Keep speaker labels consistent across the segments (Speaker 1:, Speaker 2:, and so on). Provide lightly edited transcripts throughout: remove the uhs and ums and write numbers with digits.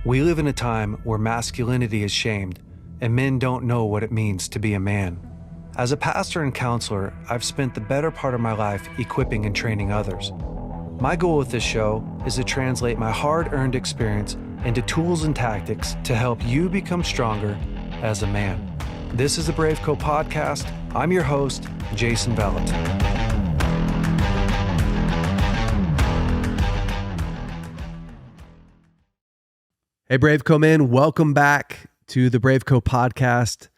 Speaker 1: We live in a time where masculinity is shamed and men don't know what it means to be a man. As a pastor and counselor, I've spent the better part of my life equipping and training others. My goal with this show is to translate my hard-earned experience into tools and tactics to help you become stronger as a man. This is the BraveCo podcast. I'm your host, Jason Bellet. Hey, BraveCo man, welcome back to the BraveCo podcast.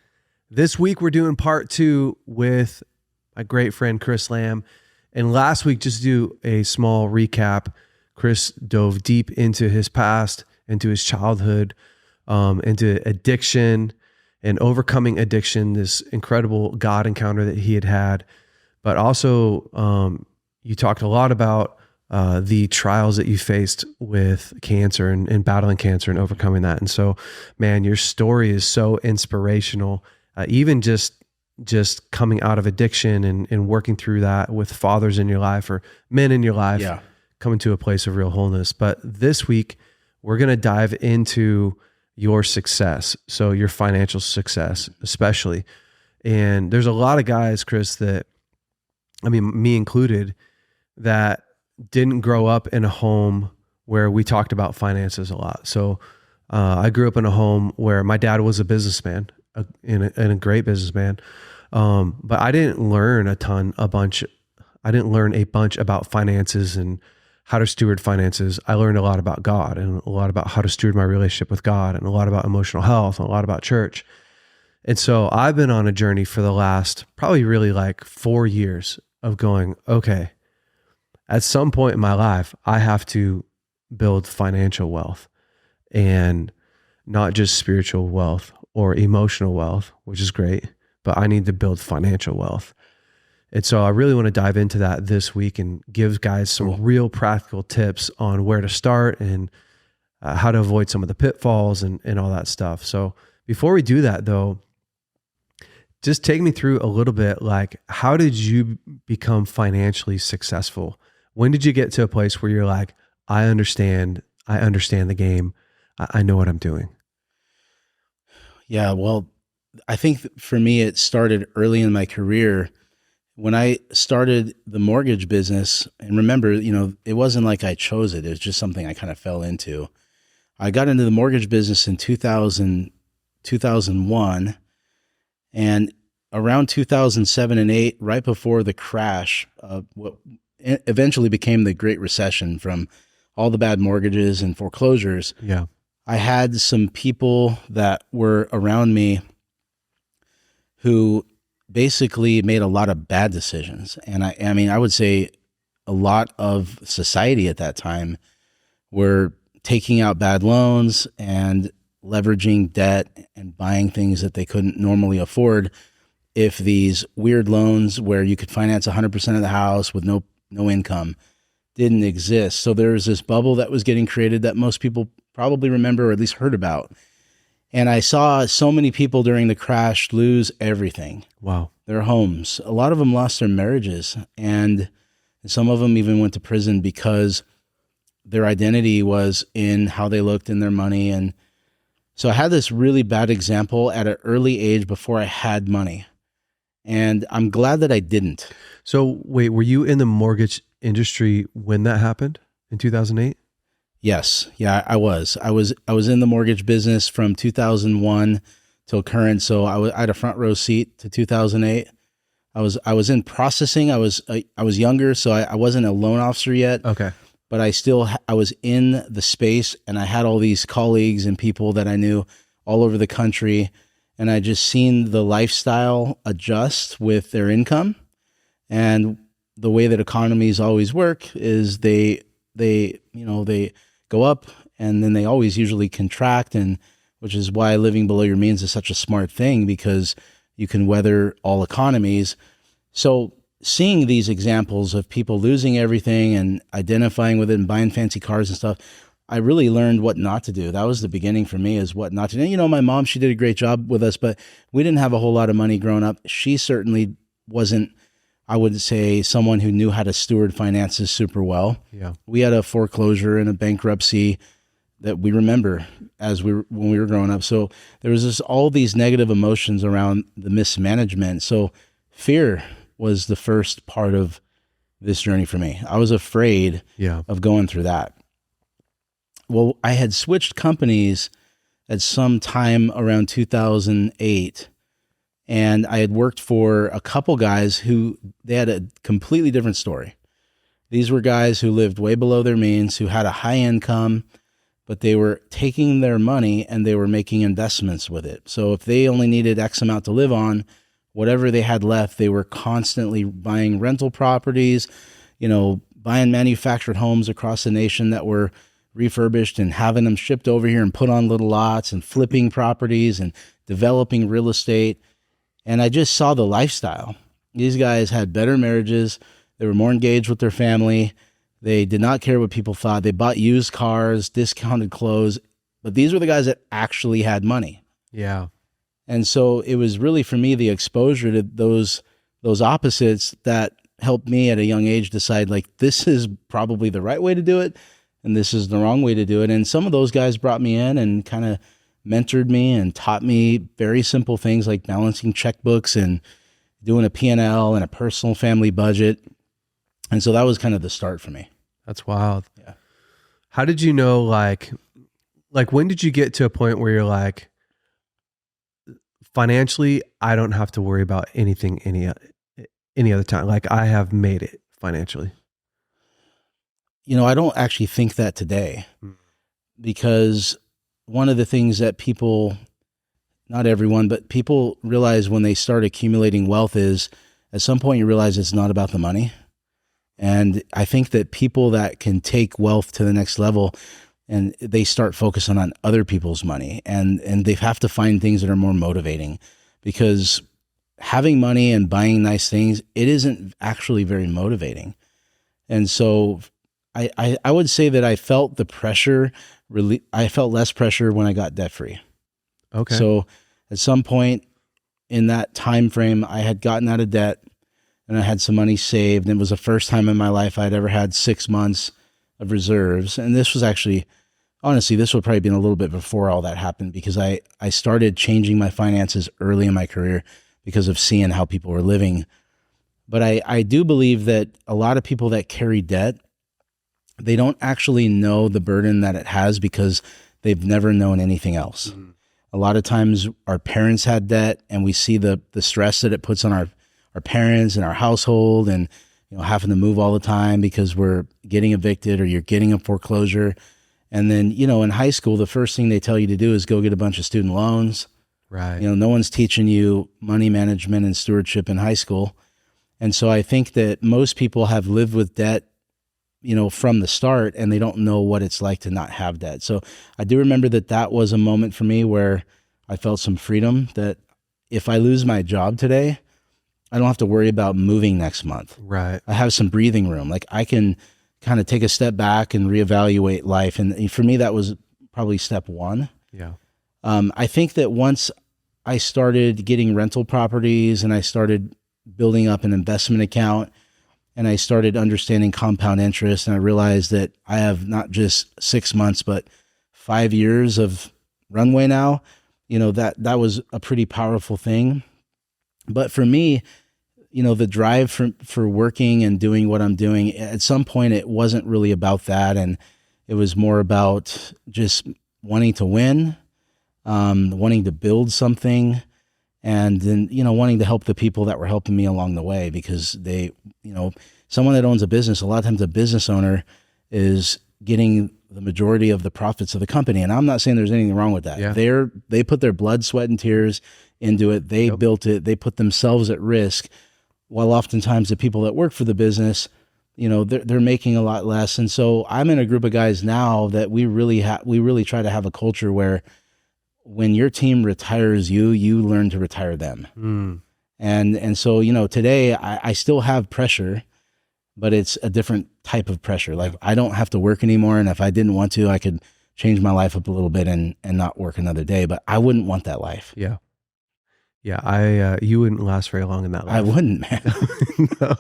Speaker 1: This week, we're doing part 2 with my great friend, Chris Lamm. And last week, just to do a small recap, Chris dove deep into his past, into his childhood, into addiction and overcoming addiction, this incredible God encounter that he had had. But also, you talked a lot about the trials that you faced with cancer and battling cancer and overcoming that. And so, man, your story is so inspirational. Even just coming out of addiction and working through that with fathers in your life or men in your life, coming to a place of real wholeness. But this week, we're going to dive into your success. So your financial success, especially. And there's a lot of guys, Chris, that, I mean, me included, that didn't grow up in a home where we talked about finances a lot. So I grew up in a home where my dad was a businessman, and a great businessman. But I didn't learn a bunch about finances and how to steward finances. I learned a lot about God and a lot about how to steward my relationship with God and a lot about emotional health and a lot about church. And so I've been on a journey for the last probably really like 4 years of going, okay, at some point in my life, I have to build financial wealth, and not just spiritual wealth or emotional wealth, which is great, but I need to build financial wealth. And so I really want to dive into that this week and give guys some real practical tips on where to start and how to avoid some of the pitfalls and all that stuff. So before we do that though, just take me through a little bit, like, how did you become financially successful? When did you get to a place where you're like, I understand the game. I know what I'm doing?
Speaker 2: Yeah, well, I think for me, it started early in my career when I started the mortgage business. And remember, it wasn't like I chose it. It was just something I kind of fell into. I got into the mortgage business in 2001, and around 2007 and 8, right before the crash, what eventually became the Great Recession from all the bad mortgages and foreclosures.
Speaker 1: Yeah.
Speaker 2: I had some people that were around me who basically made a lot of bad decisions. And I would say a lot of society at that time were taking out bad loans and leveraging debt and buying things that they couldn't normally afford. If these weird loans where you could finance 100% of the house with no income didn't exist. So there was this bubble that was getting created that most people probably remember or at least heard about. And I saw so many people during the crash lose everything.
Speaker 1: Wow.
Speaker 2: Their homes. A lot of them lost their marriages, and some of them even went to prison because their identity was in how they looked and their money. And so I had this really bad example at an early age before I had money. And I'm glad that I didn't.
Speaker 1: So wait, were you in the mortgage industry when that happened in 2008?
Speaker 2: Yes. Yeah, I was. I was in the mortgage business from 2001 till current. So I had a front row seat to 2008. I was in processing. I was younger, so I wasn't a loan officer yet.
Speaker 1: Okay.
Speaker 2: But I was in the space, and I had all these colleagues and people that I knew all over the country. And I just seen the lifestyle adjust with their income. And the way that economies always work is they go up and then they always usually contract, and which is why living below your means is such a smart thing, because you can weather all economies. So seeing these examples of people losing everything and identifying with it and buying fancy cars and stuff, I really learned what not to do. That was the beginning for me, is what not to do. My mom, she did a great job with us, but we didn't have a whole lot of money growing up. She certainly wasn't, I would say, someone who knew how to steward finances super well.
Speaker 1: Yeah.
Speaker 2: We had a foreclosure and a bankruptcy that we remember when we were growing up. So there was all these negative emotions around the mismanagement. So fear was the first part of this journey for me. I was afraid of going through that. Well, I had switched companies at some time around 2008, and I had worked for a couple guys who they had a completely different story. These were guys who lived way below their means, who had a high income, but they were taking their money and they were making investments with it. So if they only needed X amount to live on, whatever they had left, they were constantly buying rental properties, buying manufactured homes across the nation that were refurbished and having them shipped over here and put on little lots and flipping properties and developing real estate. And I just saw the lifestyle. These guys had better marriages. They were more engaged with their family. They did not care what people thought. They bought used cars, discounted clothes, but these were the guys that actually had money.
Speaker 1: Yeah.
Speaker 2: And so it was really, for me, the exposure to those opposites that helped me at a young age decide, like, this is probably the right way to do it, and this is the wrong way to do it. And some of those guys brought me in and kind of mentored me and taught me very simple things like balancing checkbooks and doing a P&L and a personal family budget. And so that was kind of the start for me.
Speaker 1: That's wild.
Speaker 2: Yeah.
Speaker 1: How did you know, like when did you get to a point where you're like, financially, I don't have to worry about anything any other time. Like, I have made it financially.
Speaker 2: I don't actually think that today, because one of the things that people, not everyone, but people realize when they start accumulating wealth is at some point you realize it's not about the money. And I think that people that can take wealth to the next level and they start focusing on other people's money, and they have to find things that are more motivating, because having money and buying nice things, it isn't actually very motivating. And so I would say that I felt the pressure, I felt less pressure when I got debt free.
Speaker 1: Okay.
Speaker 2: So at some point in that time frame, I had gotten out of debt and I had some money saved. And it was the first time in my life I'd ever had 6 months of reserves. And this was actually, honestly, this would probably been a little bit before all that happened, because I started changing my finances early in my career because of seeing how people were living. But I do believe that a lot of people that carry debt, they don't actually know the burden that it has because they've never known anything else. Mm-hmm. A lot of times our parents had debt, and we see the stress that it puts on our parents and our household, and having to move all the time because we're getting evicted or you're getting a foreclosure. And then, in high school, the first thing they tell you to do is go get a bunch of student loans.
Speaker 1: Right.
Speaker 2: No one's teaching you money management and stewardship in high school. And so I think that most people have lived with debt, from the start, and they don't know what it's like to not have debt. So I do remember that was a moment for me where I felt some freedom, that if I lose my job today, I don't have to worry about moving next month.
Speaker 1: Right.
Speaker 2: I have some breathing room. Like, I can kind of take a step back and reevaluate life. And for me, that was probably step one.
Speaker 1: Yeah.
Speaker 2: I think that once I started getting rental properties and I started building up an investment account and I started understanding compound interest, and I realized that I have not just 6 months, but 5 years of runway now, that was a pretty powerful thing. But for me, the drive for working and doing what I'm doing, at some point it wasn't really about that. And it was more about just wanting to win, wanting to build something, and then, wanting to help the people that were helping me along the way, because they, someone that owns a business, a lot of times a business owner is getting the majority of the profits of the company. And I'm not saying there's anything wrong with that.
Speaker 1: Yeah.
Speaker 2: They put their blood, sweat, and tears into it. They built it. They put themselves at risk, while oftentimes the people that work for the business, they're making a lot less. And so I'm in a group of guys now that we really try to have a culture where when your team retires you learn to retire them.
Speaker 1: Mm.
Speaker 2: And so, today I still have pressure, but it's a different type of pressure. Like, I don't have to work anymore. And if I didn't want to, I could change my life up a little bit and not work another day, but I wouldn't want that life.
Speaker 1: Yeah. Yeah, you wouldn't last very long in that life.
Speaker 2: I wouldn't, man.
Speaker 1: No.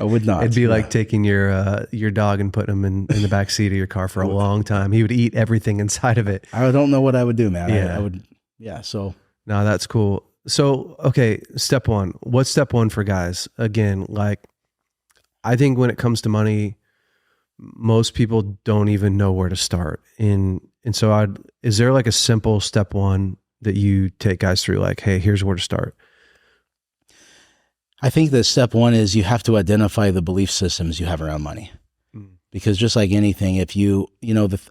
Speaker 2: I would not.
Speaker 1: It'd be like taking your dog and putting him in the back seat of your car for a long time. He would eat everything inside of it.
Speaker 2: I don't know what I would do, man.
Speaker 1: Yeah.
Speaker 2: I would. Yeah. So
Speaker 1: no, that's cool. So, okay, step one. What's step one for guys? Again, like, I think when it comes to money, most people don't even know where to start. And so is there like a simple step one that you take guys through? Like, hey, here's where to start.
Speaker 2: I think that step one is you have to identify the belief systems you have around money. Because just like anything, if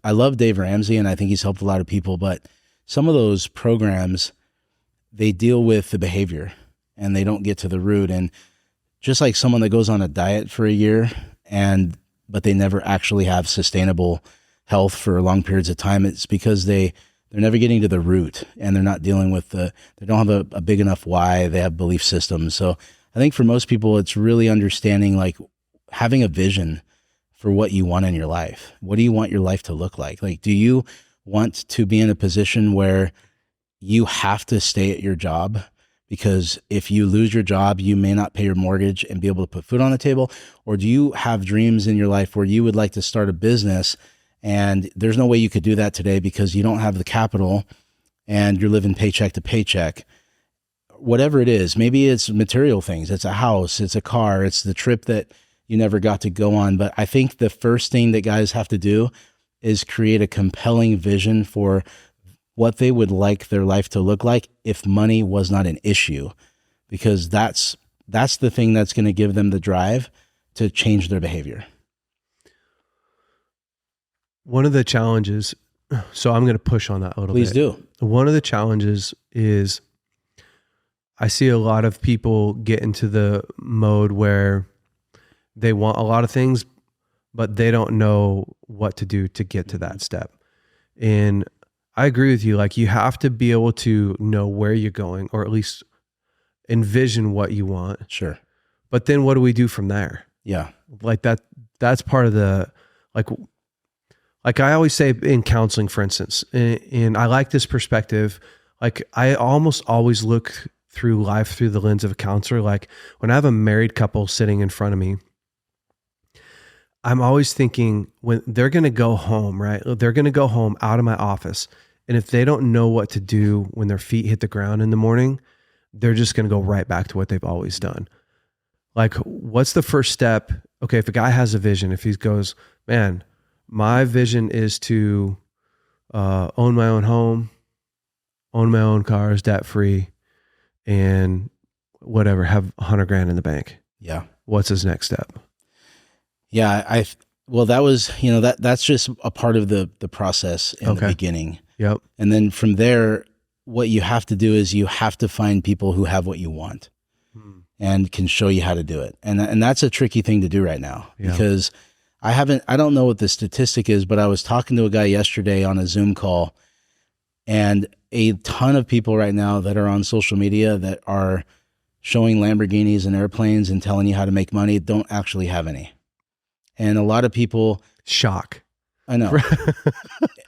Speaker 2: I love Dave Ramsey and I think he's helped a lot of people, but some of those programs, they deal with the behavior and they don't get to the root. And just like someone that goes on a diet for a year but they never actually have sustainable health for long periods of time, it's because they're never getting to the root and they're not dealing with they don't have a big enough why. They have belief systems. So I think for most people, it's really understanding, like, having a vision for what you want in your life. What do you want your life to look like? Like, do you want to be in a position where you have to stay at your job? Because if you lose your job, you may not pay your mortgage and be able to put food on the table. Or do you have dreams in your life where you would like to start a business and there's no way you could do that today because you don't have the capital and you're living paycheck to paycheck? Whatever it is, maybe it's material things. It's a house, it's a car, it's the trip that you never got to go on. But I think the first thing that guys have to do is create a compelling vision for what they would like their life to look like if money was not an issue, because that's the thing that's going to give them the drive to change their behavior.
Speaker 1: One of the challenges, so I'm going to push on that a little bit.
Speaker 2: Please do.
Speaker 1: One of the challenges is I see a lot of people get into the mode where they want a lot of things, but they don't know what to do to get to that step. And I agree with you. Like, you have to be able to know where you're going, or at least envision what you want.
Speaker 2: Sure.
Speaker 1: But then what do we do from there?
Speaker 2: Yeah.
Speaker 1: Like that's part of the, like I always say in counseling, for instance, and I like this perspective. Like, I almost always look through life through the lens of a counselor. Like, when I have a married couple sitting in front of me, I'm always thinking, when they're going to go home, right? They're going to go home out of my office. And if they don't know what to do when their feet hit the ground in the morning, they're just going to go right back to what they've always done. Like, what's the first step? Okay, if a guy has a vision, if he goes, man, my vision is to own my own home, own my own cars, debt free, and whatever, have $100,000 in the bank.
Speaker 2: Yeah.
Speaker 1: What's his next step?
Speaker 2: Yeah. Well, that was, that's just a part of the process in the beginning.
Speaker 1: Yep.
Speaker 2: And then from there, what you have to do is you have to find people who have what you want and can show you how to do it. And that's a tricky thing to do right now, because I don't know what the statistic is, but I was talking to a guy yesterday on a Zoom call, and a ton of people right now that are on social media that are showing Lamborghinis and airplanes and telling you how to make money don't actually have any. And a lot of people...
Speaker 1: Shock.
Speaker 2: I know.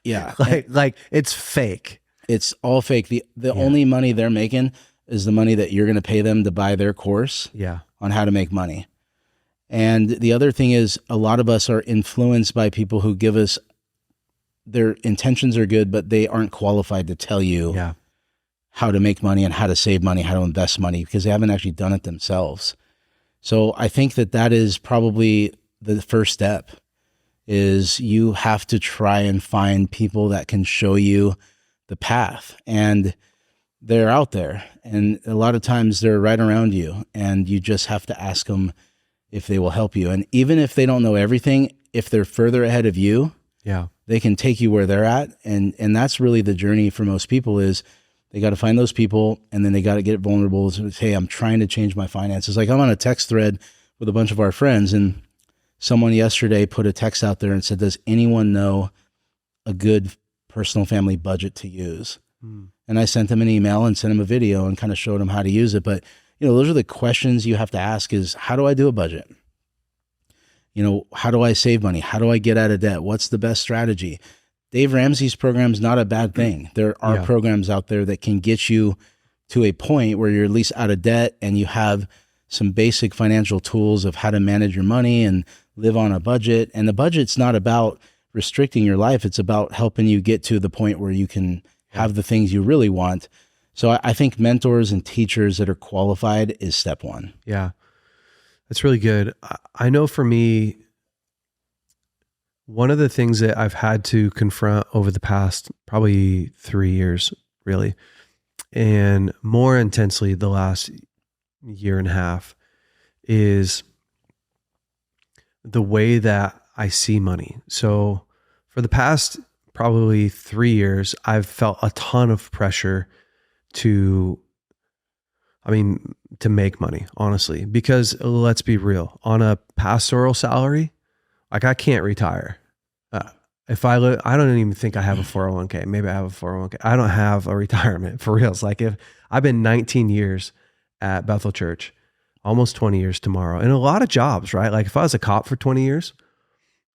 Speaker 2: Yeah.
Speaker 1: Like it's fake.
Speaker 2: It's all fake. The only money they're making is the money that you're going to pay them to buy their course on how to make money. And the other thing is, a lot of us are influenced by people who give us, their intentions are good, but they aren't qualified to tell you how to make money and how to save money, how to invest money, because they haven't actually done it themselves. So I think that is probably the first step, is you have to try and find people that can show you the path. And they're out there. And a lot of times they're right around you, and you just have to ask them if they will help you. And even if they don't know everything, if they're further ahead of you, they can take you where they're at. And that's really the journey for most people, is they got to find those people, and then they got to get vulnerable. Say, hey, I'm trying to change my finances. Like, I'm on a text thread with a bunch of our friends, and someone yesterday put a text out there and said, does anyone know a good personal family budget to use? And I sent them an email and sent them a video and kind of showed them how to use it. But, those are the questions you have to ask, is, how do I do a budget? How do I save money? How do I get out of debt? What's the best strategy? Dave Ramsey's program is not a bad thing. There are programs out there that can get you to a point where you're at least out of debt and you have some basic financial tools of how to manage your money and live on a budget. And the budget's not about restricting your life. It's about helping you get to the point where you can have the things you really want. So I think mentors and teachers that are qualified is step one.
Speaker 1: Yeah, that's really good. I know for me, one of the things that I've had to confront over the past probably 3 years, really, and more intensely the last year and a half, is the way that I see money. So for the past probably 3 years, I've felt a ton of pressure to make money, honestly, because let's be real, on a pastoral salary, like I can't retire. If I don't even think I have a 401k. Maybe I have a 401k. I don't have a retirement for reals. Like if I've been 19 years at Bethel Church, almost 20 years tomorrow, and a lot of jobs, right? Like if I was a cop for 20 years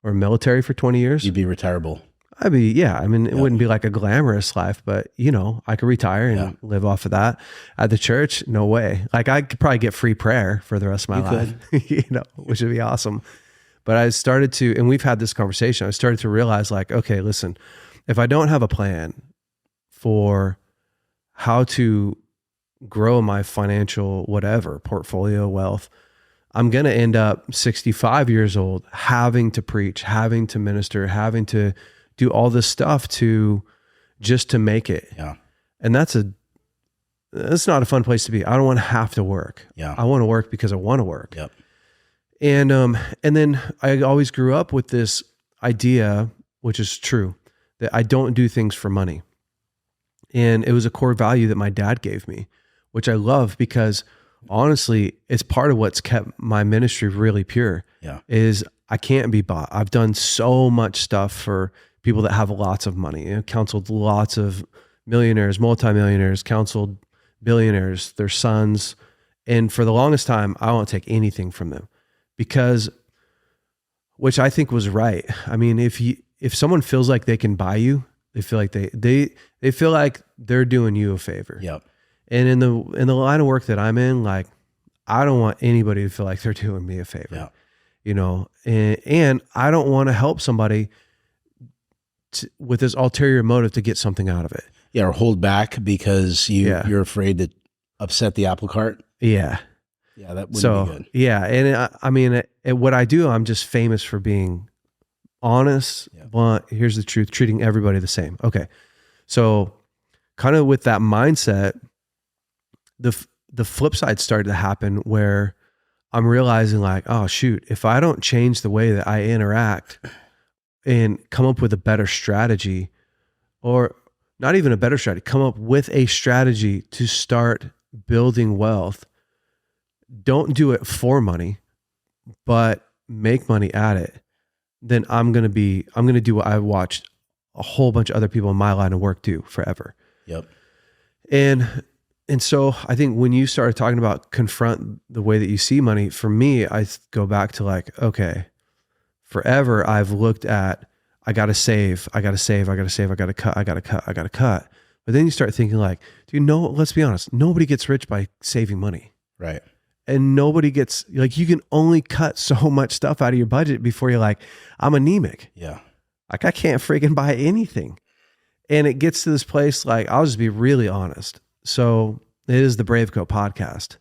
Speaker 1: or military for 20 years,
Speaker 2: you'd be retirable.
Speaker 1: It wouldn't be like a glamorous life, but I could retire and live off of that. At the church, no way. Like I could probably get free prayer for the rest of my life, which would be awesome. But I started to, and we've had this conversation, I started to realize like, okay, listen, if I don't have a plan for how to grow my financial, whatever, portfolio, wealth, I'm going to end up 65 years old, having to preach, having to minister, having to do all this stuff just to make it.
Speaker 2: Yeah.
Speaker 1: And that's not a fun place to be. I don't want to have to work.
Speaker 2: Yeah.
Speaker 1: I want to work because I want to work.
Speaker 2: Yep.
Speaker 1: And then I always grew up with this idea, which is true, that I don't do things for money. And it was a core value that my dad gave me, which I love because honestly, it's part of what's kept my ministry really pure.
Speaker 2: Yeah.
Speaker 1: Is I can't be bought. I've done so much stuff for people that have lots of money, counseled lots of millionaires, multimillionaires, counseled billionaires, their sons. And for the longest time, I won't take anything from them because, which I think was right. I mean, if someone feels like they can buy you, they feel like they feel like they're doing you a favor.
Speaker 2: Yep.
Speaker 1: And in the line of work that I'm in, like, I don't want anybody to feel like they're doing me a favor, and I don't want to help somebody with this ulterior motive to get something out of it.
Speaker 2: Yeah. Or hold back because you're afraid to upset the apple cart.
Speaker 1: Yeah.
Speaker 2: Yeah. That wouldn't be good.
Speaker 1: Yeah. And what I do, I'm just famous for being honest, blunt. Here's the truth, treating everybody the same. Okay. So kind of with that mindset, the flip side started to happen where I'm realizing like, oh shoot, if I don't change the way that I interact and come up with a better strategy, or not even a better strategy, come up with a strategy to start building wealth, don't do it for money, but make money at it, then I'm going to do what I've watched a whole bunch of other people in my line of work do forever.
Speaker 2: Yep.
Speaker 1: And so I think when you started talking about confront the way that you see money, for me, I go back to like, okay, forever I've looked at, I got to save, I got to cut. But then you start thinking like, let's be honest, nobody gets rich by saving money.
Speaker 2: Right.
Speaker 1: And nobody gets, like, you can only cut so much stuff out of your budget before you're like, I'm anemic.
Speaker 2: Yeah.
Speaker 1: Like I can't freaking buy anything. And it gets to this place, like, I'll just be really honest. So it is the BraveCo podcast.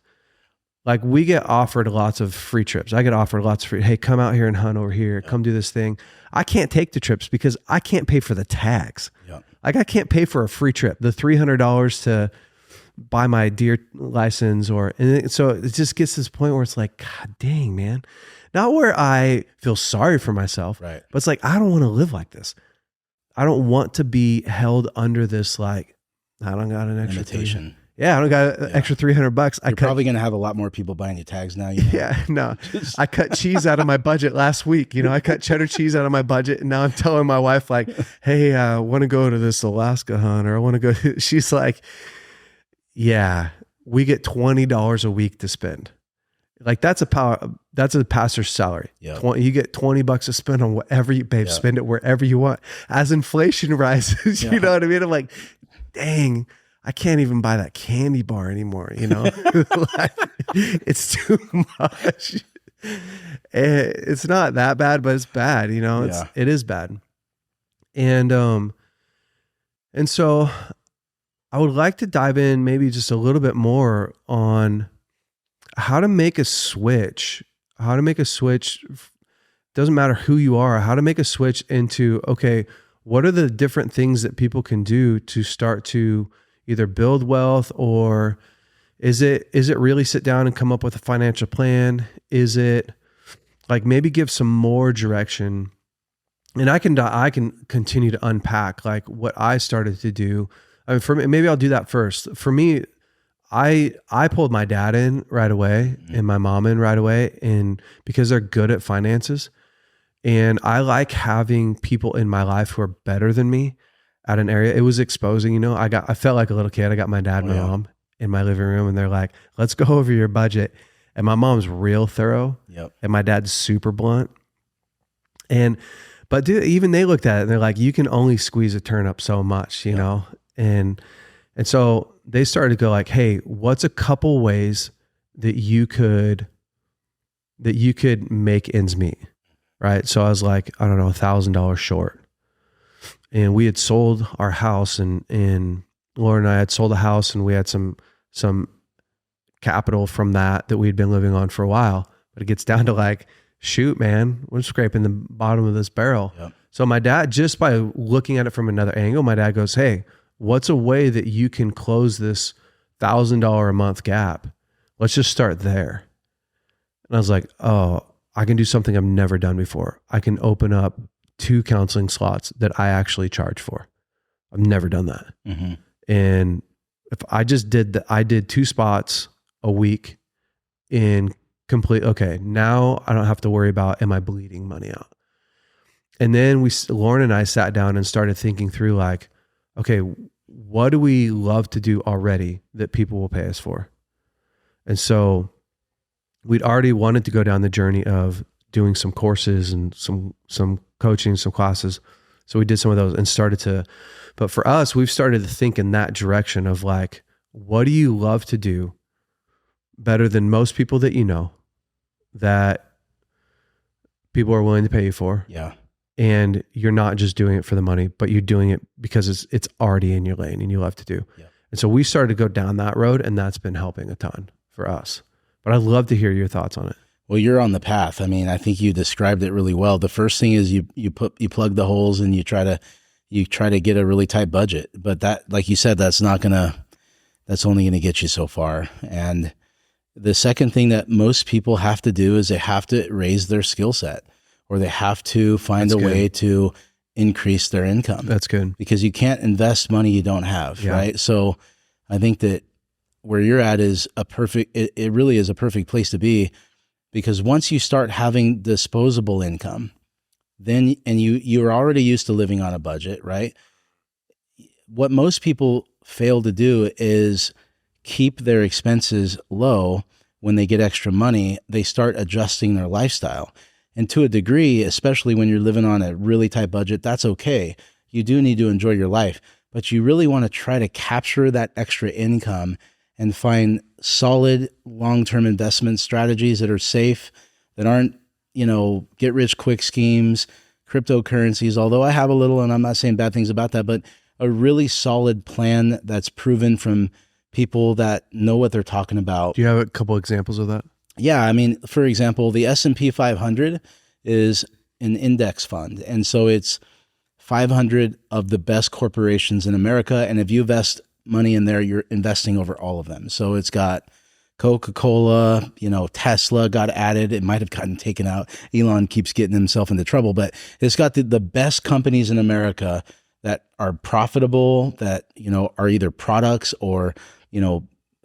Speaker 1: Like we get offered lots of free trips. I get offered lots of free, hey, come out here and hunt over here. Come do this thing. I can't take the trips because I can't pay for the tags.
Speaker 2: Yep.
Speaker 1: Like I can't pay for a free trip, the $300 to buy my deer license so it just gets to this point where it's like, God dang, man. Not where I feel sorry for myself,
Speaker 2: right?
Speaker 1: But it's like, I don't want to live like this. I don't want to be held under this, like, I don't got an extra
Speaker 2: limitation.
Speaker 1: I don't got an extra $300.
Speaker 2: You're probably going to have a lot more people buying your tags now.
Speaker 1: Yeah, no. I cut cheese out of my budget last week. I cut cheddar cheese out of my budget, and now I'm telling my wife like, hey, I want to go to this Alaska hunt, or I want to go. She's like, yeah, we get $20 a week to spend. Like that's a pastor's salary.
Speaker 2: Yeah.
Speaker 1: You get $20 to spend on whatever you, babe, spend it wherever you want. As inflation rises, you know what I mean? I'm like, dang, I can't even buy that candy bar anymore, you know? Like, it's too much. It's not that bad, but it's bad, you know? It is bad. And so I would like to dive in maybe just a little bit more on how to make a switch, doesn't matter who you are, how to make a switch into, okay, what are the different things that people can do to start to either build wealth, or is it really sit down and come up with a financial plan? Is it like maybe give some more direction? And I can continue to unpack like what I started to do. I mean, for me, maybe I'll do that first. For me, I pulled my dad in right away and my mom in right away, and because they're good at finances. And I like having people in my life who are better than me at an area. It was exposing, you know, I felt like a little kid. I got my dad and my mom in my living room, and they're like, let's go over your budget. And my mom's real thorough. Yep. And my dad's super blunt. But dude, even they looked at it and they're like, you can only squeeze a turnip so much, you know? And so they started to go like, hey, what's a couple ways that you could make ends meet? Right. So I was like, I don't know, $1,000 short. And we had sold our house, and Laura and I had sold a house, and we had some capital from that we'd been living on for a while. But it gets down to like, shoot, man, we're scraping the bottom of this barrel. Yep. So my dad, just by looking at it from another angle, my dad goes, hey, what's a way that you can close this $1,000 a month gap? Let's just start there. And I was like, oh, I can do something I've never done before. I can open up 2 counseling slots that I actually charge for. I've never done that. Mm-hmm. And if I just I did 2 spots a week in complete, okay, now I don't have to worry about, am I bleeding money out? And then Lauren and I sat down and started thinking through like, okay, what do we love to do already that people will pay us for? And so we'd already wanted to go down the journey of doing some courses and some coaching, some classes. So we did some of those and but for us, we've started to think in that direction of like, what do you love to do better than most people that you know, that people are willing to pay you for? Yeah. And you're not just doing it for the money, but you're doing it because it's already in your lane and you love to do. Yeah. And so we started to go down that road, and that's been helping a ton for us. But I'd love to hear your thoughts on it.
Speaker 2: Well, you're on the path. I mean, I think you described it really well. The first thing is you plug the holes and you try to get a really tight budget. But that, like you said, that's only gonna get you so far. And the second thing that most people have to do is they have to raise their skill set, or they have to find a way to increase their income.
Speaker 1: That's good.
Speaker 2: Because you can't invest money you don't have, right? So I think that where you're at is it really is a perfect place to be, because once you start having disposable income, then, and you're already used to living on a budget, right? What most people fail to do is keep their expenses low. When they get extra money, they start adjusting their lifestyle. And to a degree, especially when you're living on a really tight budget, that's okay. You do need to enjoy your life, but you really want to try to capture that extra income and find solid long-term investment strategies that are safe, that aren't, get rich quick schemes, cryptocurrencies, although I have a little, and I'm not saying bad things about that, but a really solid plan that's proven from people that know what they're talking about.
Speaker 1: Do you have a couple examples of that?
Speaker 2: Yeah. I mean, for example, the S&P 500 is an index fund. And so it's 500 of the best corporations in America. And if you invest money in there, you're investing over all of them. So it's got Coca-Cola, Tesla got added. It might have gotten taken out. Elon keeps getting himself into trouble, but it's got the best companies in America that are profitable, that, are either products or,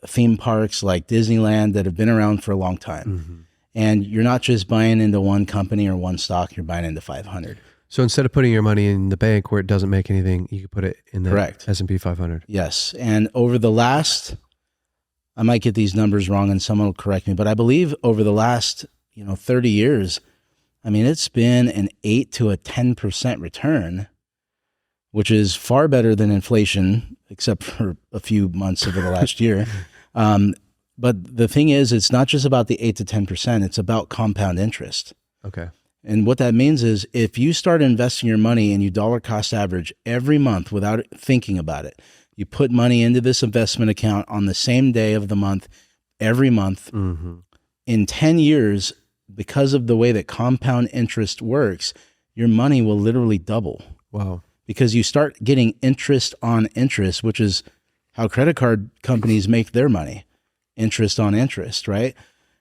Speaker 2: theme parks like Disneyland that have been around for a long time. Mm-hmm. And you're not just buying into one company or one stock, you're buying into 500.
Speaker 1: So instead of putting your money in the bank where it doesn't make anything, you can put it in the
Speaker 2: Correct.
Speaker 1: S&P 500.
Speaker 2: Yes. And over the last, I might get these numbers wrong and someone will correct me, but I believe over the last, 30 years, I mean, it's been an 8 to a 10% return, which is far better than inflation. except for a few months over the last year. But the thing is, it's not just about the 8 to 10%. It's about compound interest.
Speaker 1: Okay.
Speaker 2: And what that means is if you start investing your money and you dollar cost average every month without thinking about it, you put money into this investment account on the same day of the month, every month, in 10 years, because of the way that compound interest works, your money will literally double.
Speaker 1: Wow.
Speaker 2: Because you start getting interest on interest, which is how credit card companies make their money, interest on interest, right?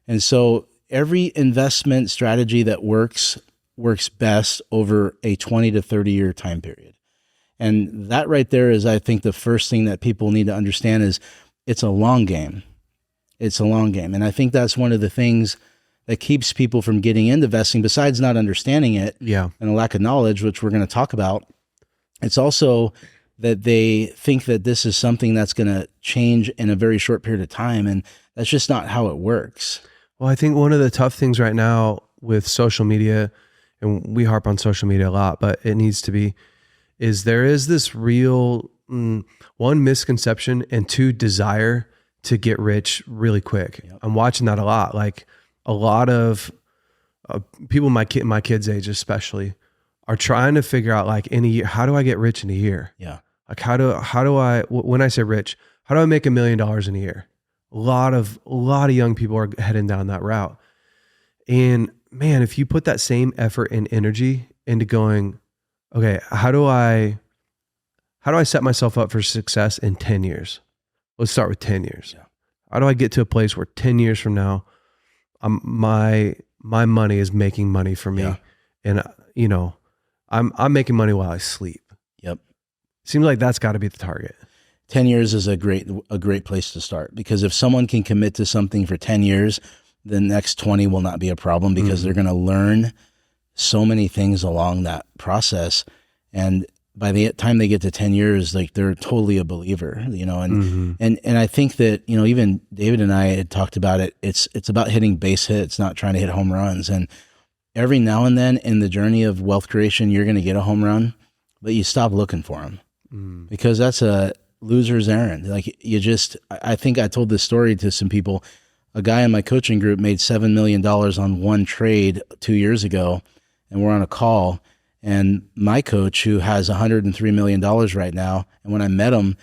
Speaker 2: And so every investment strategy that works best over a 20 to 30 year time period. And that right there is, I think, the first thing that people need to understand is it's a long game. It's a long game. And I think that's one of the things that keeps people from getting into investing, besides not understanding it and a lack of knowledge, which we're going to talk about. It's also that they think that this is something that's going to change in a very short period of time. And that's just not how it works.
Speaker 1: Well, I think one of the tough things right now with social media, and we harp on social media a lot, but it needs to be, is there is this real, one, misconception, and two, desire to get rich really quick. Yep. I'm watching that a lot. Like a lot of people my kids' age especially are trying to figure out, like, in a year, how do I get rich in a year?
Speaker 2: Yeah.
Speaker 1: Like how do I, when I say rich, how do I make $1 million in a year? A lot of young people are heading down that route. And man, if you put that same effort and energy into going, okay, how do I set myself up for success in 10 years? Let's start with 10 years. Yeah. How do I get to a place where 10 years from now, my money is making money for me? Yeah. And I'm making money while I sleep.
Speaker 2: Yep.
Speaker 1: Seems like that's got to be the target.
Speaker 2: 10 years is a great place to start, because if someone can commit to something for 10 years, the next 20 will not be a problem, because they're going to learn so many things along that process. And by the time they get to 10 years, like, they're totally a believer, and I think that, even David and I had talked about it. It's about hitting base hits, not trying to hit home runs. And every now and then in the journey of wealth creation, you're going to get a home run, but you stop looking for them because that's a loser's errand. Like, I think I told this story to some people. A guy in my coaching group made $7 million on one trade 2 years ago, and we're on a call. And my coach, who has $103 million right now, and when I met him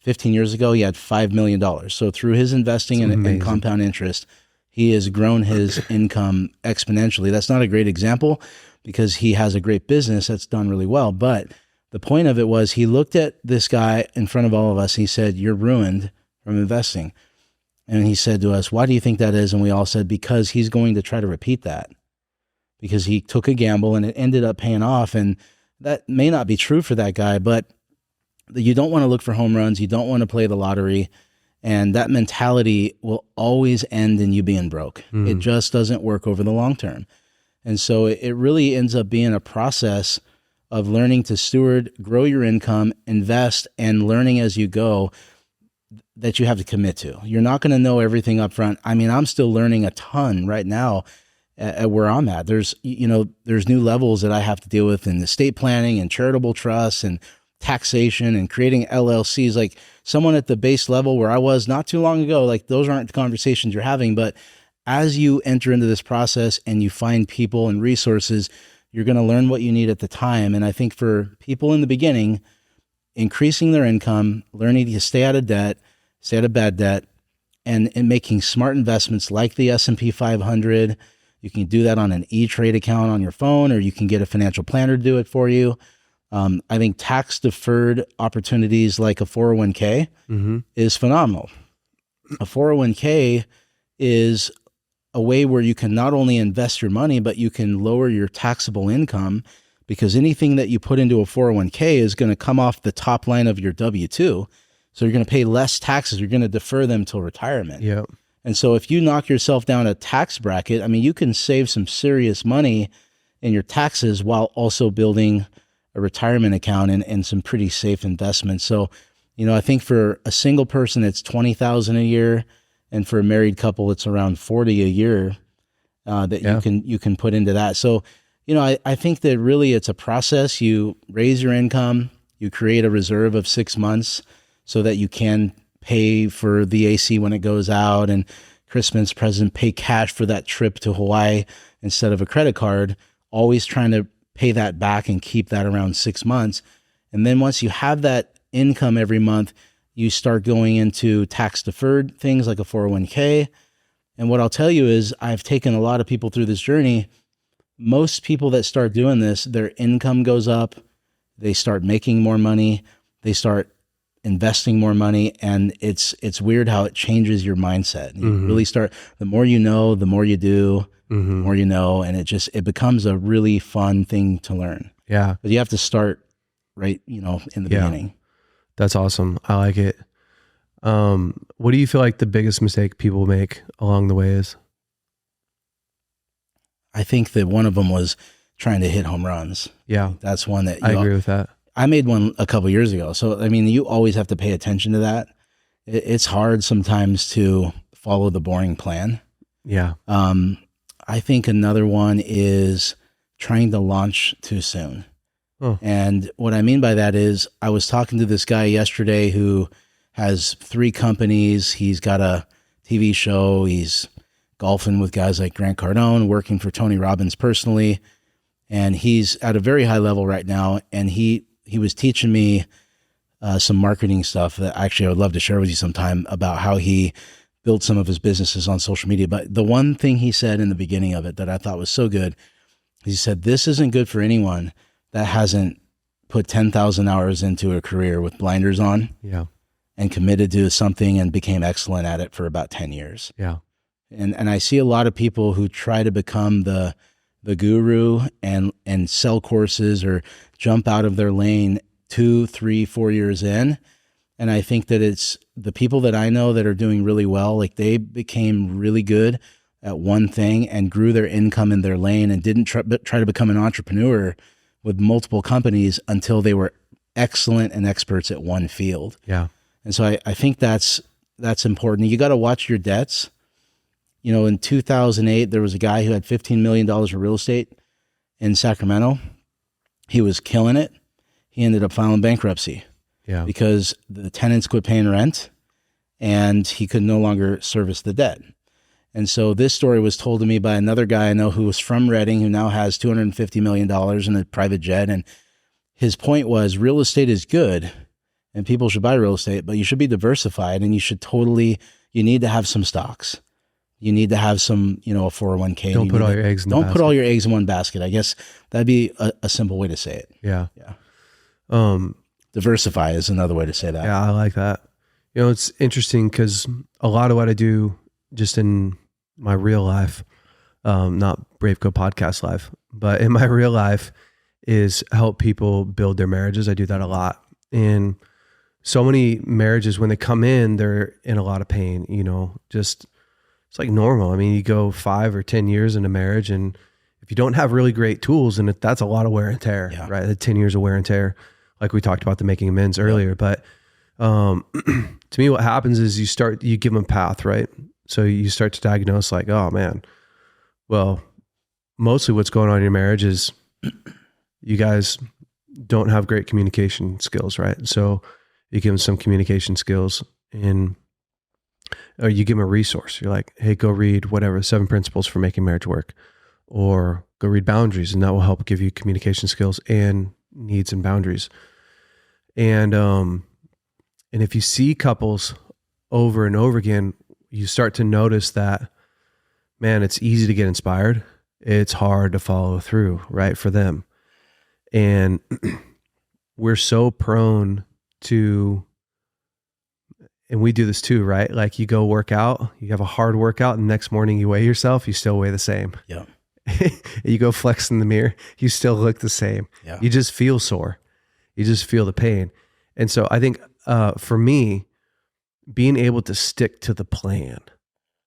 Speaker 2: 15 years ago, he had $5 million. So through his investing in compound interest, he has grown his income exponentially. That's not a great example because he has a great business that's done really well. But the point of it was, he looked at this guy in front of all of us. He said, "You're ruined from investing." And he said to us, "Why do you think that is?" And we all said, "Because he's going to try to repeat that. Because he took a gamble and it ended up paying off." And that may not be true for that guy, but you don't want to look for home runs. You don't want to play the lottery. And that mentality will always end in you being broke. It just doesn't work over the long term. And so it really ends up being a process of learning to steward, grow your income, invest, and learning as you go that you have to commit to. You're not going to know everything up front. I mean, I'm still learning a ton right now at where I'm at. There's new levels that I have to deal with in estate planning and charitable trusts and taxation and creating LLCs. Like, someone at the base level where I was not too long ago, like, those aren't the conversations you're having. But as you enter into this process and you find people and resources, you're going to learn what you need at the time. And I think for people in the beginning, increasing their income, learning to stay out of debt, stay out of bad debt, and making smart investments like the S&P 500. You can do that on an E-Trade account on your phone, or you can get a financial planner to do it for you. I think tax-deferred opportunities like a 401k is phenomenal. A 401k is a way where you can not only invest your money, but you can lower your taxable income, because anything that you put into a 401k is going to come off the top line of your W-2. So you're going to pay less taxes. You're going to defer them till retirement.
Speaker 1: Yep.
Speaker 2: And so if you knock yourself down a tax bracket, I mean, you can save some serious money in your taxes while also building a retirement account and some pretty safe investments. So, I think for a single person, it's $20,000 a year. And for a married couple, it's around $40,000 a year you can put into that. So, I think that really it's a process. You raise your income, you create a reserve of 6 months, so that you can pay for the AC when it goes out, and Christmas present, pay cash for that trip to Hawaii instead of a credit card, always trying to pay that back and keep that around 6 months. And then once you have that income every month, you start going into tax deferred things like a 401k. And what I'll tell you is I've taken a lot of people through this journey. Most people that start doing this, their income goes up, they start making more money, they start investing more money, and it's weird how it changes your mindset. You really start, the more you know, the more you do, the more you know, and it becomes a really fun thing to learn.
Speaker 1: Yeah.
Speaker 2: But you have to start right, in the beginning.
Speaker 1: That's awesome. I like it. What do you feel like the biggest mistake people make along the way is?
Speaker 2: I think that one of them was trying to hit home runs.
Speaker 1: Yeah.
Speaker 2: That's one that
Speaker 1: I agree with that.
Speaker 2: I made one a couple years ago. So, I mean, you always have to pay attention to that. It's hard sometimes to follow the boring plan.
Speaker 1: Yeah.
Speaker 2: I think another one is trying to launch too soon.
Speaker 1: Oh.
Speaker 2: And what I mean by that is I was talking to this guy yesterday who has 3 companies. He's got a TV show. He's golfing with guys like Grant Cardone, working for Tony Robbins personally. And he's at a very high level right now. And he was teaching me some marketing stuff that actually I would love to share with you sometime about how he built some of his businesses on social media. But the one thing he said in the beginning of it that I thought was so good, he said, this isn't good for anyone that hasn't put 10,000 hours into a career with blinders on.
Speaker 1: Yeah.
Speaker 2: And committed to something and became excellent at it for about 10 years.
Speaker 1: Yeah.
Speaker 2: And I see a lot of people who try to become the guru and sell courses or jump out of their lane 2, 3, 4 years in. And I think that it's the people that I know that are doing really well, like they became really good at one thing and grew their income in their lane and didn't try to become an entrepreneur with multiple companies until they were excellent and experts at one field.
Speaker 1: Yeah.
Speaker 2: And so I think that's important. You got to watch your debts. In 2008, there was a guy who had $15 million of real estate in Sacramento. He was killing it. He ended up filing bankruptcy because the tenants quit paying rent and he could no longer service the debt. And so this story was told to me by another guy I know who was from Redding, who now has $250 million in a private jet. And his point was real estate is good and people should buy real estate, but you should be diversified and you need to have some stocks. You need to have some, a 401k.
Speaker 1: Don't put all your eggs in
Speaker 2: Don't put all your eggs in one basket. I guess that'd be a simple way to say it.
Speaker 1: Yeah.
Speaker 2: Yeah. Diversify is another way to say that.
Speaker 1: Yeah, I like that. It's interesting because a lot of what I do just in my real life, not BraveCo podcast life, but in my real life is help people build their marriages. I do that a lot. And so many marriages, when they come in, they're in a lot of pain, just it's like normal. I mean, you go 5 or 10 years in a marriage, and if you don't have really great tools, and that's a lot of wear and tear, right? The 10 years of wear and tear, like we talked about the making amends earlier. But to me, what happens is you give them a path, right? So you start to diagnose like, oh man, well, mostly what's going on in your marriage is you guys don't have great communication skills, right? So you give them some communication skills or you give them a resource. You're like, hey, go read whatever, 7 Principles for Making Marriage Work, or go read Boundaries, and that will help give you communication skills and needs and boundaries. And if you see couples over and over again, you start to notice that, man, it's easy to get inspired. It's hard to follow through, right, for them. And we're so prone to, and we do this too, right? Like you go work out, you have a hard workout, and the next morning you weigh yourself, you still weigh the same.
Speaker 2: Yeah.
Speaker 1: You go flex in the mirror, you still look the same.
Speaker 2: Yeah.
Speaker 1: You just feel sore. You just feel the pain. And so I think for me, being able to stick to the plan,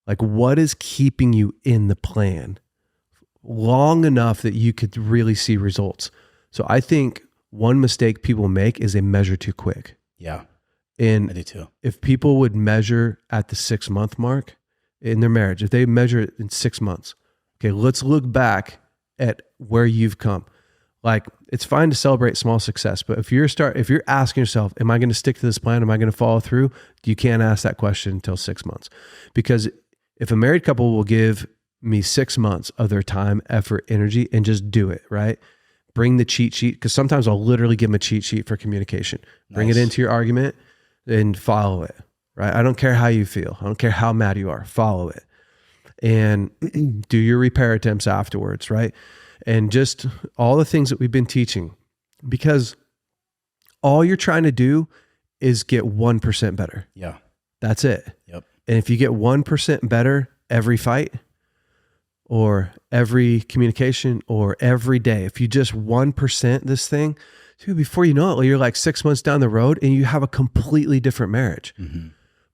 Speaker 1: like what is keeping you in the plan long enough that you could really see results. So I think one mistake people make is they measure too quick.
Speaker 2: Yeah.
Speaker 1: And
Speaker 2: I do too.
Speaker 1: If people would measure at the 6-month mark in their marriage, if they measure it in 6 months, okay, let's look back at where you've come. Like, it's fine to celebrate small success, but if you're asking yourself, am I going to stick to this plan? Am I going to follow through? You can't ask that question until 6 months, because if a married couple will give me 6 months of their time, effort, energy, and just do it, right? Bring the cheat sheet, because sometimes I'll literally give them a cheat sheet for communication. Bring it into your argument and follow it, right? I don't care how you feel. I don't care how mad you are. Follow it. And do your repair attempts afterwards, right? And just all the things that we've been teaching, because all you're trying to do is get 1% better.
Speaker 2: Yeah.
Speaker 1: That's it.
Speaker 2: Yep.
Speaker 1: And if you get 1% better every fight or every communication or every day, if you just 1% this thing, dude, before you know it, you're like 6 months down the road and you have a completely different marriage. Mm-hmm.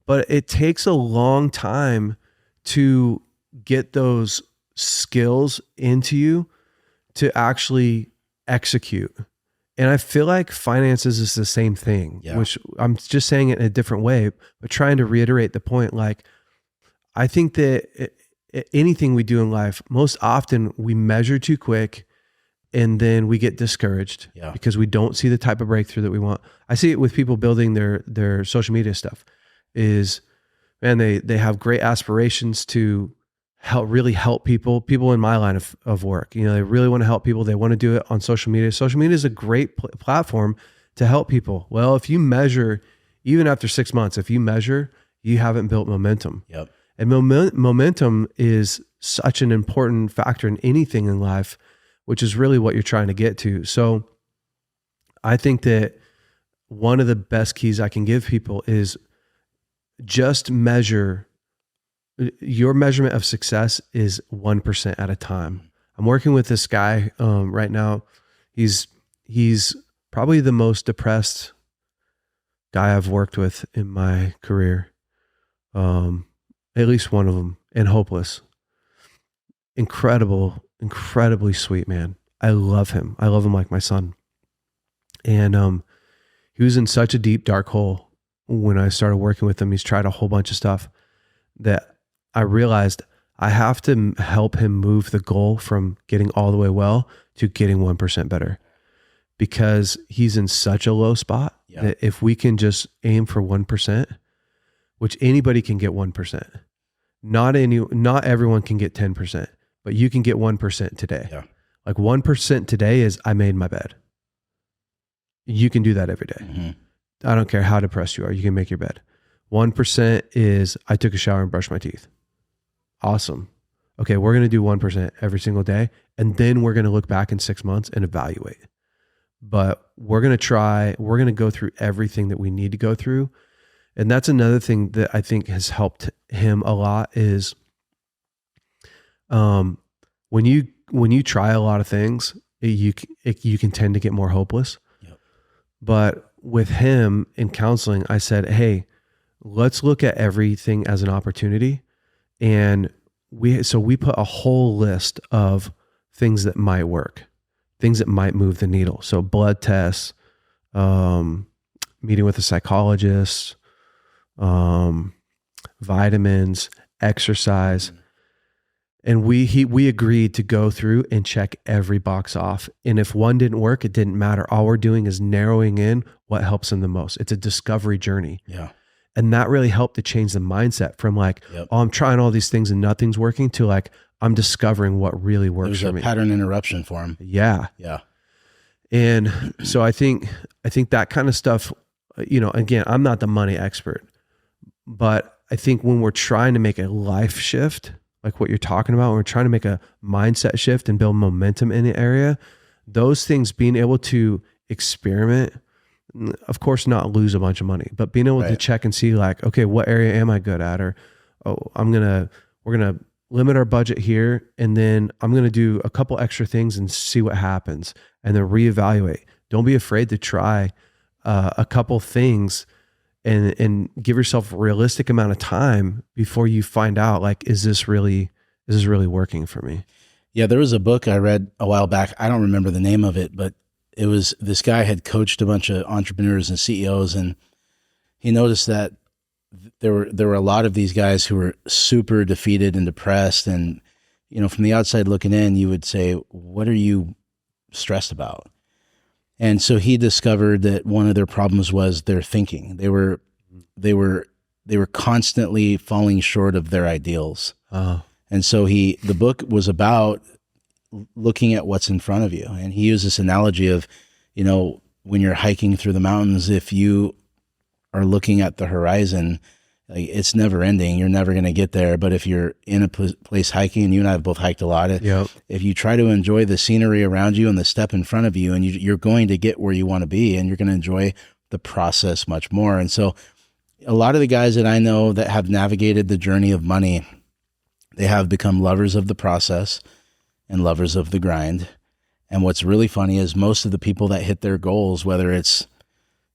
Speaker 1: But it takes a long time to get those skills into you to actually execute. And I feel like finances is the same thing, which I'm just saying it in a different way, but trying to reiterate the point. Like, I think that anything we do in life, most often we measure too quick and then we get discouraged because we don't see the type of breakthrough that we want. I see it with people building their social media stuff is, man, they have great aspirations to really help people in my line of work. You know, they really want to help people. They want to do it on social media. Social media is a great platform to help people. Well, if you measure, even after 6 months, if you measure, you haven't built momentum.
Speaker 2: Yep.
Speaker 1: And momentum is such an important factor in anything in life, which is really what you're trying to get to. So I think that one of the best keys I can give people is just measure. Your measurement of success is 1% at a time. I'm working with this guy right now. He's probably the most depressed guy I've worked with in my career. At least one of them, and hopeless. Incredibly sweet man. I love him. I love him like my son. And he was in such a deep, dark hole when I started working with him. He's tried a whole bunch of stuff that I realized I have to help him move the goal from getting all the way well to getting 1% better, because he's in such a low spot that if we can just aim for 1%, which anybody can get 1%, not everyone can get 10%, but you can get 1% today. Yeah. Like 1% today is I made my bed. You can do that every day. Mm-hmm. I don't care how depressed you are. You can make your bed. 1% is I took a shower and brushed my teeth. Awesome. Okay, we're going to do 1% every single day. And then we're going to look back in 6 months and evaluate. But we're going to go through everything that we need to go through. And that's another thing that I think has helped him a lot is when you try a lot of things, you can tend to get more hopeless. Yep. But with him in counseling, I said, hey, let's look at everything as an opportunity. And we put a whole list of things that might work, things that might move the needle. So blood tests, meeting with a psychologist, vitamins, exercise. And we agreed to go through and check every box off. And if one didn't work, it didn't matter. All we're doing is narrowing in what helps him the most. It's a discovery journey. Yeah. And that really helped to change the mindset from like, I'm trying all these things and nothing's working, to like, I'm discovering what really works for me.
Speaker 2: There's a pattern interruption for him.
Speaker 1: Yeah.
Speaker 2: Yeah.
Speaker 1: And so I think that kind of stuff, you know, again, I'm not the money expert, but I think when we're trying to make a life shift, like what you're talking about, when we're trying to make a mindset shift and build momentum in the area, those things, being able to experiment, of course, not lose a bunch of money, but being able to check and see like, okay, what area am I good at? Or, we're going to limit our budget here. And then I'm going to do a couple extra things and see what happens, and then reevaluate. Don't be afraid to try a couple things and give yourself a realistic amount of time before you find out, like, is this really working for me?
Speaker 2: Yeah. There was a book I read a while back. I don't remember the name of it, but it was, this guy had coached a bunch of entrepreneurs and CEOs, and he noticed that there were a lot of these guys who were super defeated and depressed. And, you know, from the outside looking in, you would say, what are you stressed about. And so he discovered that one of their problems was their thinking. They were constantly falling short of their ideals.
Speaker 1: Oh,
Speaker 2: And so the book was about looking at what's in front of you. And he used this analogy of, when you're hiking through the mountains, if you are looking at the horizon, like, it's never ending. You're never going to get there. But if you're in a place hiking, and you and I have both hiked a lot,
Speaker 1: yep.
Speaker 2: if you try to enjoy the scenery around you and the step in front of you, and you're going to get where you want to be, and you're going to enjoy the process much more. And so a lot of the guys that I know that have navigated the journey of money, they have become lovers of the process and lovers of the grind. And what's really funny is most of the people that hit their goals, whether it's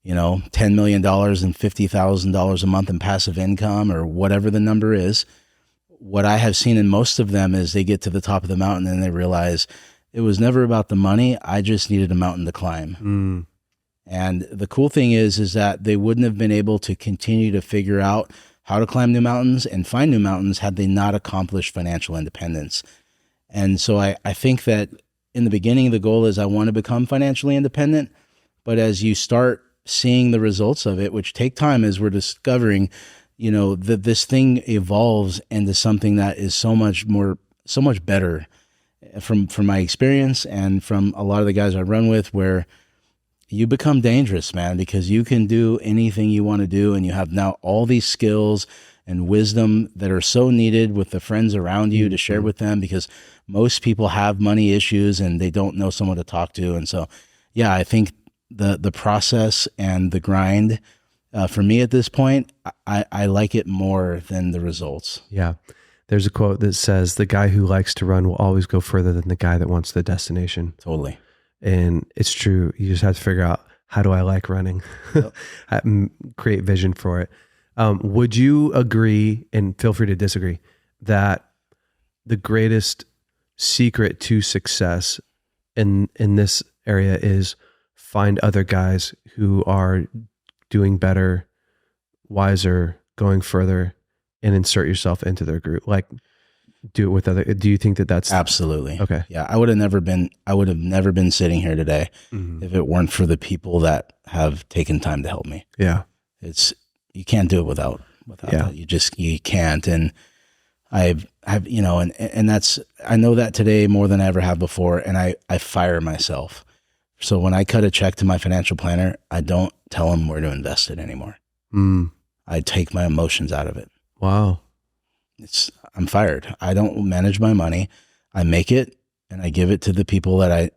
Speaker 2: $10 million and $50,000 a month in passive income or whatever the number is, what I have seen in most of them is they get to the top of the mountain and they realize it was never about the money. I just needed a mountain to climb. And the cool thing is that they wouldn't have been able to continue to figure out how to climb new mountains and find new mountains had they not accomplished financial independence. And so I think that in the beginning, the goal is I want to become financially independent. But as you start seeing the results of it, which take time, as we're discovering, that this thing evolves into something that is so much better from my experience and from a lot of the guys I run with, where you become dangerous, man, because you can do anything you want to do. And you have now all these skills and wisdom that are so needed with the friends around you to share with them, because most people have money issues and they don't know someone to talk to. And so, yeah, I think the process and the grind, for me at this point, I like it more than the results.
Speaker 1: Yeah. There's a quote that says, the guy who likes to run will always go further than the guy that wants the destination.
Speaker 2: Totally.
Speaker 1: And it's true. You just have to figure out, how do I like running? Yep. Create vision for it. Would you agree, and feel free to disagree, that the greatest secret to success in this area is find other guys who are doing better, wiser, going further, and insert yourself into their group? Like, do it with other. Do you think that that's
Speaker 2: absolutely
Speaker 1: okay?
Speaker 2: Yeah, I would have never been sitting here today if it weren't for the people that have taken time to help me.
Speaker 1: Yeah,
Speaker 2: you can't do it without that. You can't. And I've and that's, I know that today more than I ever have before. And I fire myself. So when I cut a check to my financial planner, I don't tell him where to invest it anymore. I take my emotions out of it.
Speaker 1: Wow.
Speaker 2: I'm fired. I don't manage my money. I make it and I give it to the people that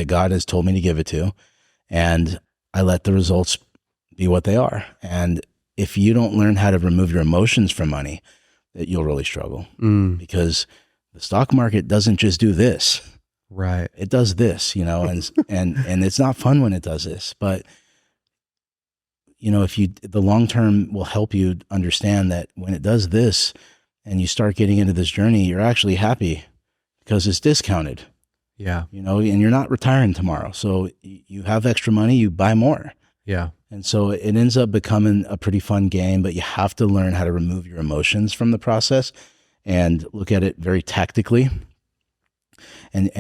Speaker 2: God has told me to give it to. And I let the results be what they are. And if you don't learn how to remove your emotions from money, that you'll really struggle, because the stock market doesn't just do this.
Speaker 1: Right.
Speaker 2: It does this, and it's not fun when it does this, but the long-term will help you understand that when it does this and you start getting into this journey, you're actually happy because it's discounted.
Speaker 1: Yeah.
Speaker 2: And you're not retiring tomorrow. So you have extra money, you buy more.
Speaker 1: Yeah.
Speaker 2: And so it ends up becoming a pretty fun game, but you have to learn how to remove your emotions from the process and look at it very tactically. And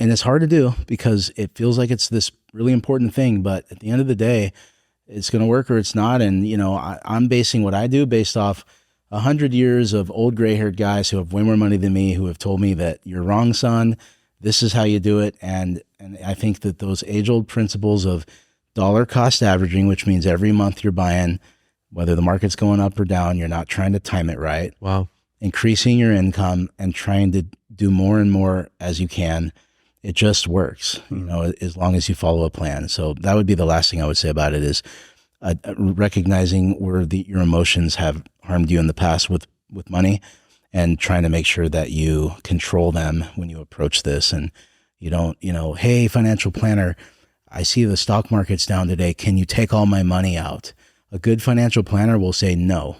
Speaker 2: it's hard to do because it feels like it's this really important thing, but at the end of the day, it's going to work or it's not. And, I'm basing what I do based off 100 years of old gray-haired guys who have way more money than me, who have told me that you're wrong, son. This is how you do it. And I think that those age-old principles of dollar cost averaging, which means every month you're buying, whether the market's going up or down, you're not trying to time it right.
Speaker 1: Wow.
Speaker 2: Increasing your income and trying to do more and more as you can. It just works, as long as you follow a plan. So that would be the last thing I would say about it is recognizing where your emotions have harmed you in the past with money, and trying to make sure that you control them when you approach this. And you don't, hey, financial planner, I see the stock market's down today. Can you take all my money out? A good financial planner will say no.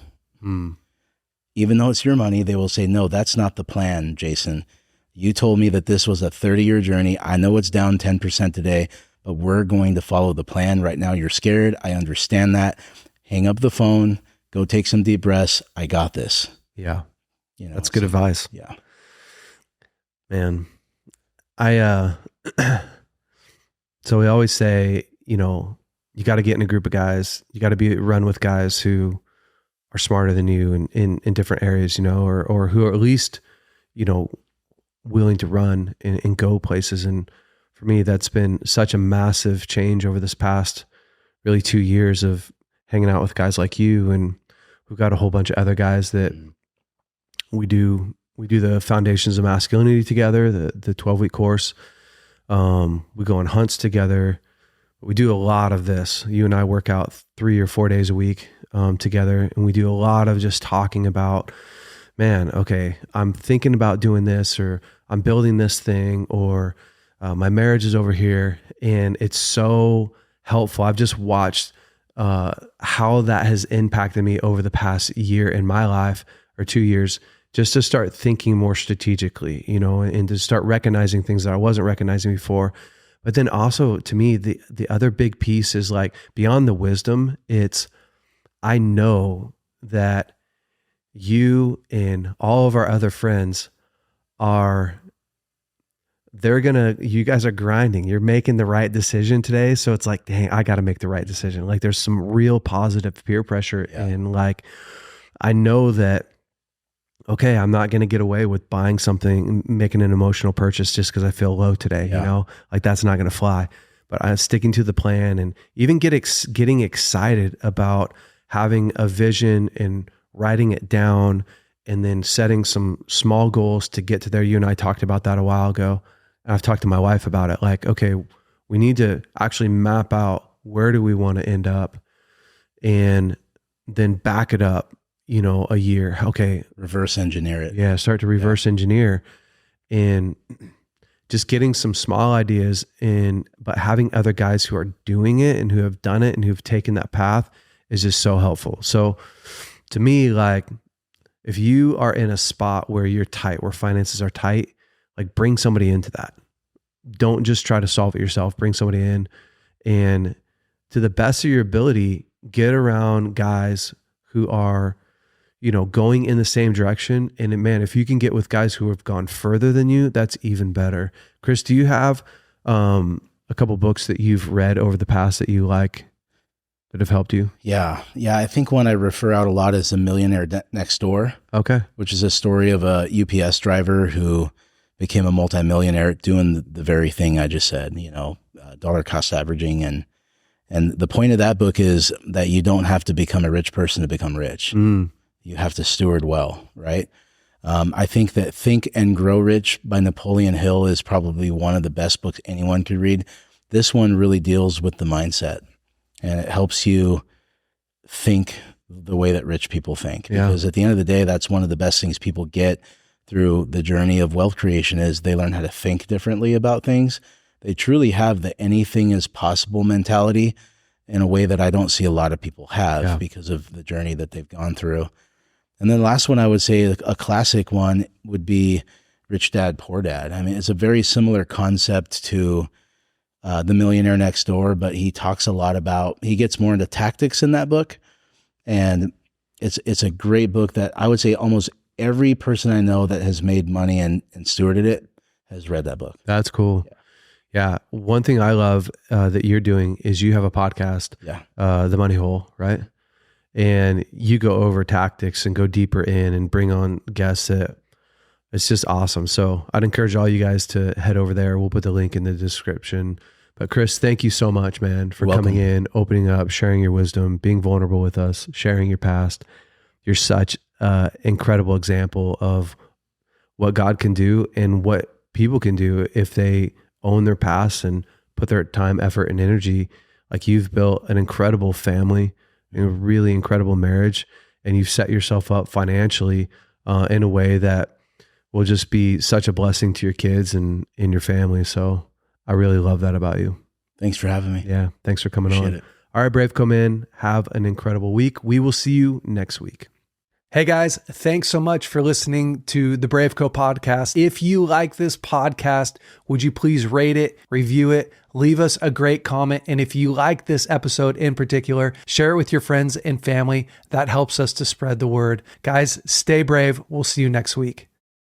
Speaker 2: Even though it's your money, they will say, no, that's not the plan, Jason. You told me that this was a 30-year journey. I know it's down 10% today, but we're going to follow the plan. Right now, you're scared. I understand that. Hang up the phone. Go take some deep breaths. I got this.
Speaker 1: Yeah. That's good advice.
Speaker 2: Yeah.
Speaker 1: Man, I So we always say, you got to get in a group of guys. You got to run with guys who are smarter than you in different areas, or who are at least, willing to run and go places. And for me, that's been such a massive change over this past really 2 years of hanging out with guys like you. And we've got a whole bunch of other guys that we do the Foundations of Masculinity together, the 12-week course. We go on hunts together. We do a lot of this. You and I work out 3 or 4 days a week together, and we do a lot of just talking about, man, okay, I'm thinking about doing this, or I'm building this thing, or my marriage is over here, and it's so helpful. I've just watched how that has impacted me over the past year in my life, or 2 years, just to start thinking more strategically, and to start recognizing things that I wasn't recognizing before. But then also, to me, the other big piece is like, beyond the wisdom, I know that you and all of our other friends you guys are grinding. You're making the right decision today. So it's like, dang, I got to make the right decision. Like, there's some real positive peer pressure. Yeah. And like, I know that, okay, I'm not going to get away with buying something, making an emotional purchase just because I feel low today. Yeah. Like, that's not going to fly. But I'm sticking to the plan, and even getting excited about having a vision and writing it down, and then setting some small goals to get to there. You and I talked about that a while ago. And I've talked to my wife about it. Like, okay, we need to actually map out, where do we want to end up, and then back it up, a year. Okay.
Speaker 2: Reverse engineer it.
Speaker 1: Yeah. Start to reverse engineer, and just getting some small ideas but having other guys who are doing it and who have done it and who've taken that path is just so helpful. So to me, like, if you are in a spot where you're tight, where finances are tight, like, bring somebody into that. Don't just try to solve it yourself. Bring somebody in, and to the best of your ability, get around guys who are, going in the same direction. And man, if you can get with guys who have gone further than you, that's even better. Chris, do you have a couple books that you've read over the past that you like, that have helped you?
Speaker 2: Yeah. I think one I refer out a lot is The Millionaire Next Door. Okay. Which is a story of a UPS driver who became a multimillionaire doing the very thing I just said, dollar cost averaging. And the point of that book is that you don't have to become a rich person to become rich. You have to steward well, right? I think that Think and Grow Rich by Napoleon Hill is probably one of the best books anyone could read. This one really deals with the mindset, and it helps you think the way that rich people think. Yeah. Because at the end of the day, that's one of the best things people get through the journey of wealth creation, is they learn how to think differently about things. They truly have the anything is possible mentality in a way that I don't see a lot of people have because of the journey that they've gone through. And then the last one I would say, a classic one, would be Rich Dad, Poor Dad. I mean, it's a very similar concept to The Millionaire Next Door, but he talks a lot about, he gets more into tactics in that book. And it's a great book that I would say almost every person I know that has made money and stewarded it has read that book.
Speaker 1: That's cool. Yeah. One thing I love that you're doing is you have a podcast, The Money Hole, right? And you go over tactics and go deeper in and bring on guests that it's just awesome. So I'd encourage all you guys to head over there. We'll put the link in the description. But Chris, thank you so much, man, for coming in, opening up, sharing your wisdom, being vulnerable with us, sharing your past. You're such an incredible example of what God can do and what people can do if they own their past and put their time, effort, and energy. Like, you've built an incredible family, a really incredible marriage, and you've set yourself up financially in a way that will just be such a blessing to your kids and in your family. So I really love that about you.
Speaker 2: Thanks for having me.
Speaker 1: Yeah. Thanks for coming
Speaker 2: Appreciate
Speaker 1: on.
Speaker 2: it.
Speaker 1: All right, BraveCo men, have an incredible week. We will see you next week. Hey guys, thanks so much for listening to the BraveCo podcast. If you like this podcast, would you please rate it, review it, leave us a great comment. And if you like this episode in particular, share it with your friends and family. That helps us to spread the word. Guys, stay brave. We'll see you next week.